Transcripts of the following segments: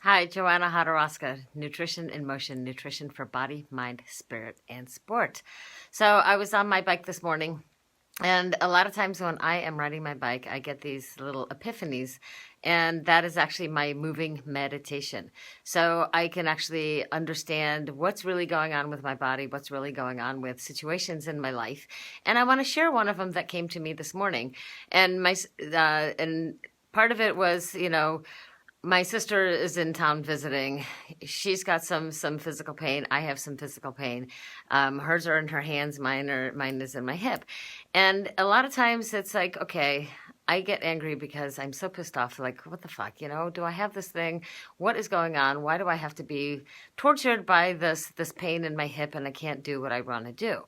Hi, Joanna Hodorowska, Nutrition in Motion, nutrition for body, mind, spirit, and sport. So I was on my bike this morning, and a lot of times when I am riding my bike, I get these little epiphanies, and that is actually my moving meditation. So I can actually understand what's really going on with my body, what's really going on with situations in my life. And I want to share one of them that came to me this morning. And and part of it was, my sister is in town visiting. She's got some physical pain. I have some physical pain. Hers are in her hands. Mine is in my hip. And a lot of times it's like, okay, I get angry because I'm so pissed off. Like, what the fuck? Do I have this thing? What is going on? Why do I have to be tortured by this pain in my hip and I can't do what I want to do?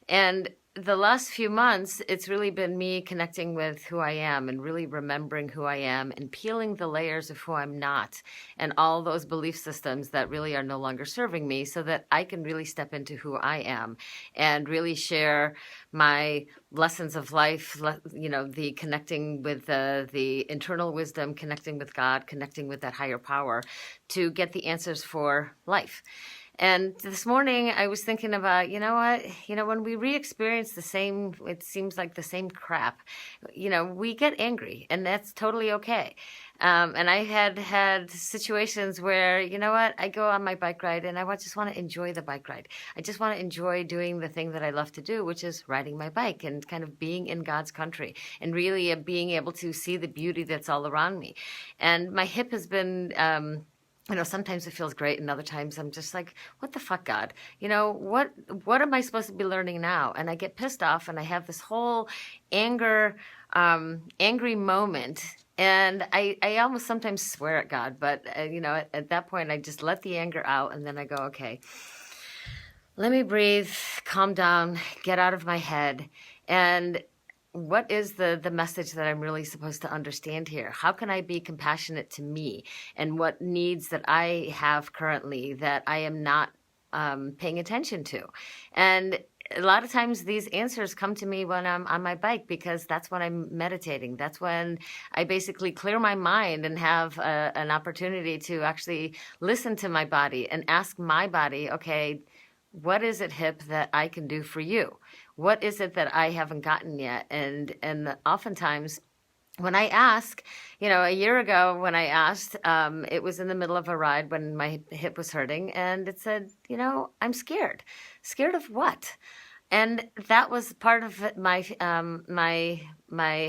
And the last few months, it's really been me connecting with who I am and really remembering who I am and peeling the layers of who I'm not and all those belief systems that really are no longer serving me so that I can really step into who I am and really share my lessons of life, the connecting with the internal wisdom, connecting with God, connecting with that higher power to get the answers for life. And this morning I was thinking about, when we re-experience it seems like the same crap, we get angry and that's totally okay. And I had situations where, I go on my bike ride and just want to enjoy the bike ride. I just want to enjoy doing the thing that I love to do, which is riding my bike and kind of being in God's country and really being able to see the beauty that's all around me. And my hip has been, sometimes it feels great and other times I'm just like, what the fuck, God? What am I supposed to be learning now? And I get pissed off and I have this whole angry moment. And I almost sometimes swear at God, but, at that point I just let the anger out and then I go, okay, let me breathe, calm down, get out of my head. And what is the message that I'm really supposed to understand here? How can I be compassionate to me and what needs that I have currently that I am not paying attention to? And a lot of times these answers come to me when I'm on my bike because that's when I'm meditating. That's when I basically clear my mind and have an opportunity to actually listen to my body and ask my body, okay, what is it, hip, that I can do for you? What is it that I haven't gotten yet? And oftentimes when I ask, a year ago when I asked, it was in the middle of a ride when my hip was hurting and it said, I'm scared. Scared of what? And that was part of it. My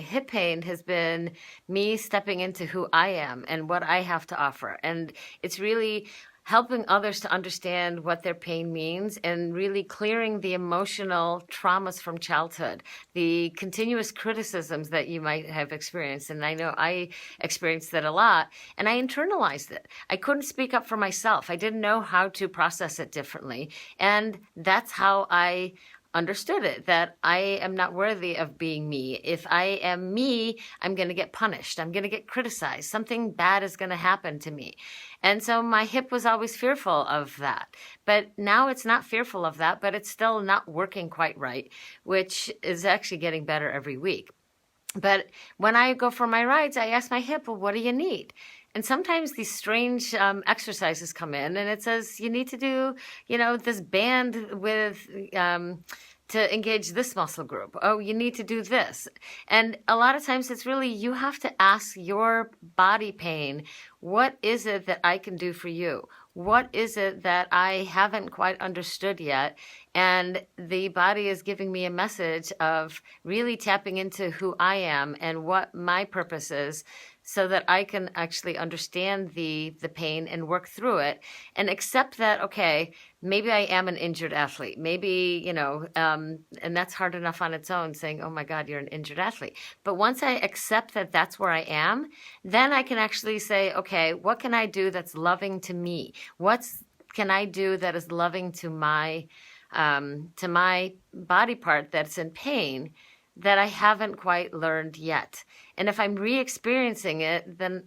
hip pain has been me stepping into who I am and what I have to offer. And it's really helping others to understand what their pain means and really clearing the emotional traumas from childhood, the continuous criticisms that you might have experienced. And I know I experienced that a lot and I internalized it. I couldn't speak up for myself. I didn't know how to process it differently. And that's how I understood it, that I am not worthy of being me. If I am me, I'm going to get punished. I'm going to get criticized. Something bad is going to happen to me. And so my hip was always fearful of that. But now it's not fearful of that, but it's still not working quite right, which is actually getting better every week. But when I go for my rides, I ask my hip, well, what do you need? And sometimes these strange exercises come in and it says you need to do, this band with to engage this muscle group. Oh, you need to do this. And a lot of times it's really, you have to ask your body pain, what is it that I can do for you? What is it that I haven't quite understood yet? And the body is giving me a message of really tapping into who I am and what my purpose is so that I can actually understand the pain and work through it and accept that, okay, maybe I am an injured athlete. Maybe, and that's hard enough on its own saying, oh my God, you're an injured athlete. But once I accept that that's where I am, then I can actually say, okay, what can I do that's loving to me? What can I do that is loving to my body part that's in pain that I haven't quite learned yet? And if I'm re-experiencing it, then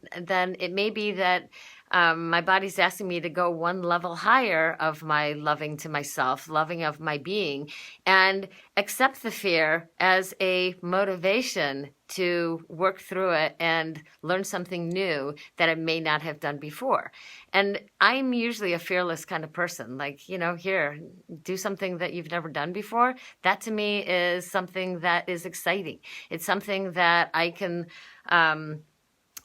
it may be that My body's asking me to go one level higher of my loving to myself, loving of my being, and accept the fear as a motivation to work through it and learn something new that I may not have done before. And I'm usually a fearless kind of person. Like, here, do something that you've never done before. That to me is something that is exciting. It's something that I can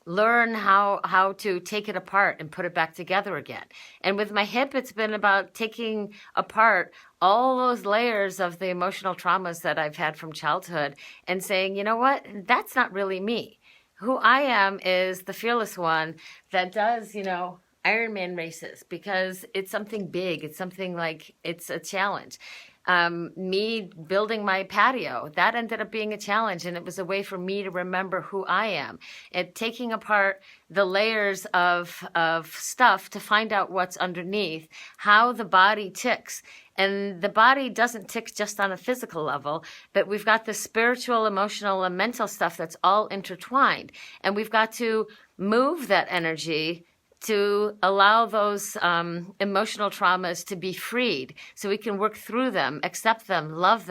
learn how to take it apart and put it back together again. And with my hip, it's been about taking apart all those layers of the emotional traumas that I've had from childhood and saying, you know what, that's not really me. Who I am is the fearless one that does, Ironman races, because it's something big. It's something like, it's a challenge. Me building my patio, that ended up being a challenge, and it was a way for me to remember who I am. And taking apart the layers of stuff to find out what's underneath, how the body ticks. And the body doesn't tick just on a physical level, but we've got the spiritual, emotional, and mental stuff that's all intertwined. And we've got to move that energy to allow those emotional traumas to be freed so we can work through them, accept them, love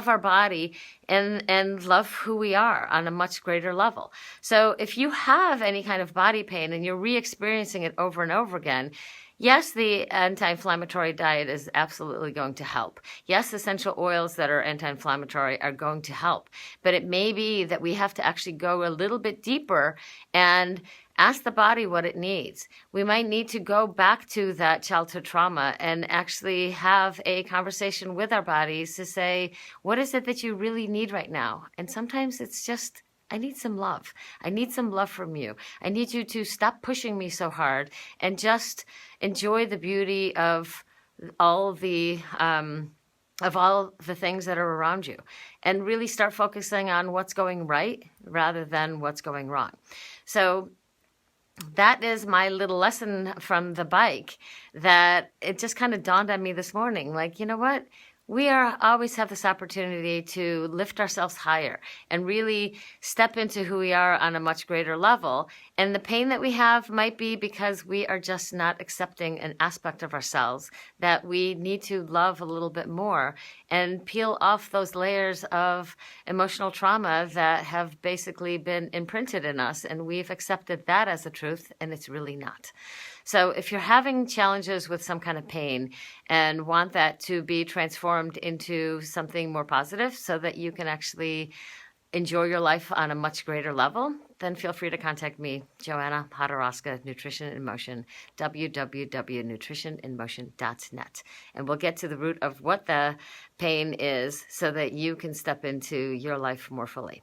our body, and love who we are on a much greater level. So if you have any kind of body pain and you're re-experiencing it over and over again, yes, the anti-inflammatory diet is absolutely going to help. Yes, essential oils that are anti-inflammatory are going to help. But it may be that we have to actually go a little bit deeper and ask the body what it needs. We might need to go back to that childhood trauma and actually have a conversation with our bodies to say, what is it that you really need right now? And sometimes it's just, I need some love. I need some love from you. I need you to stop pushing me so hard and just enjoy the beauty of all the things that are around you, and really start focusing on what's going right rather than what's going wrong. So that is my little lesson from the bike, that it just kind of dawned on me this morning. Like, you know what? We always have this opportunity to lift ourselves higher and really step into who we are on a much greater level. And the pain that we have might be because we are just not accepting an aspect of ourselves that we need to love a little bit more and peel off those layers of emotional trauma that have basically been imprinted in us. And we've accepted that as a truth, and it's really not. So if you're having challenges with some kind of pain and want that to be transformed into something more positive so that you can actually enjoy your life on a much greater level, then feel free to contact me, Joanna Podoroska, Nutrition in Motion, www.nutritioninmotion.net. And we'll get to the root of what the pain is so that you can step into your life more fully.